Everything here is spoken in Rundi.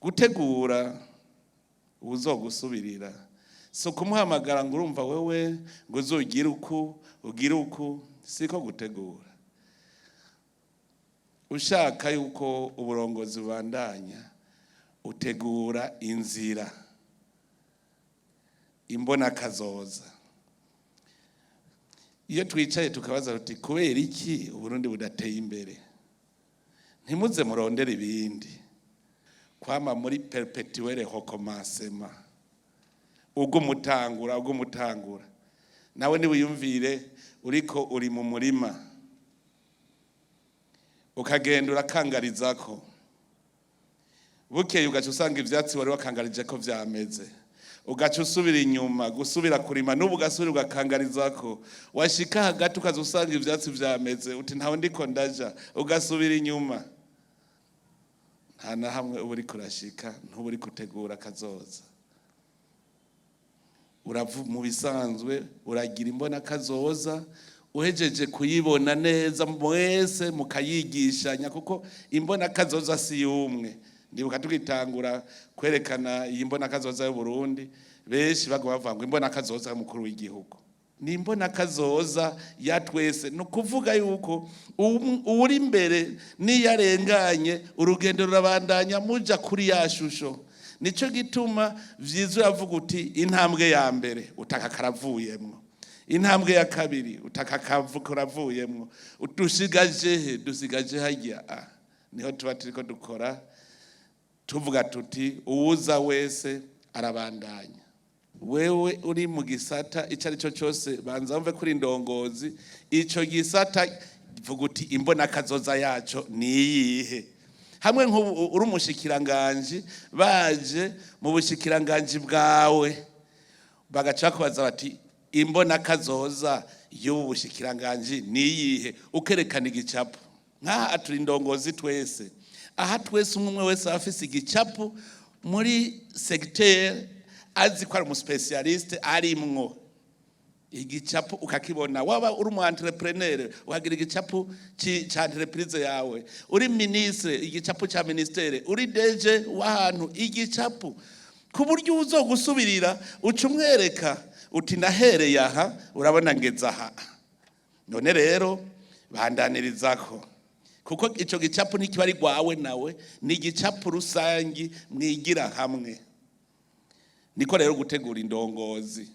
Gutegura uzogusubirira so kumuhamagara ngo urumva wewe ngo uzogira uku siko gutegura. Ushaka yuko uburongozi bubandanya utegura inzira imbonakazoza. Iyo twicaye tukabaza tuti kubera iki Uburundi budateye imbere, ntimuze murondera ibindi, kwama muri perpetuelle recommencement, ugumutangura nawe niwiyumvire uriko uri mu murima ukagenda urakangarizako, bukeye ugaca usanga ivyatsi wari wakangarije ko vyameze, ugaca usubira inyuma gusubira kurima, n'ubu ugasubira ugakangarizako, washika hagati ukaza usanga ivyatsi vyameze, uti ntaho ndiko ndaja, ugasubira inyuma. Nta na hamwe uba uriko urashika, ntuba uriko utegura kazoza. Mu bisanzwe uragira imbonakazoza, uhejeje kuyibona neza mwese mukayigishanya, kuko imbonakazoza si umwe. Ndibuka tugitangura kwerekana iyi imbonakazoza y'u Burundi, benshi bagwa bavanga imbonakazoza y'umukuru w'igihugu. Ni imbonakazoza ya twese, no kuvuga yuko uri imbere niyarenganye urugendo rurabandanya muja kuri ya shusho. Nico gituma vyiza uravuga uti intambwe ya mbere utaka karavuyemwo, intambwe ya kabiri utaka karavuyemwo, dusigaje hajya. Niho tuba turiko dukora tuvuga tuti uwuza wese arabandanya. Wewe uri mu gisata icari cyo cyose banza umve kuri ndongozi, ico gisata vuga uti imbonakazoza yaco niyihe. Hamwe uri umushikiranganje baje mu bushikiranganje bwawe bagaca kubaza bati imbonakazoza y'ubu bushikiranganje niyihe, ukerekana igicapo. Nka aturi ndongozi twese, aha twese umwe wese afise igicapo muri secteur azi ko ari umu specialiste arimwo. Igicapo ukakibona, waba uri umu entrepreneur uhagira igicapo ca entreprise yawe, uri ministre igicapo ca ministere, uri DG w'ahantu igicapo, ku buryo uzogusubirira uca umwereka uti nahereye aha urabona ngeze aha. None rero bandanirizako, kuko ico gicapo ntikiba ari gwawe nawe, ni igicapo rusangi mwigira hamwe. Niko rero gutegura indongozi.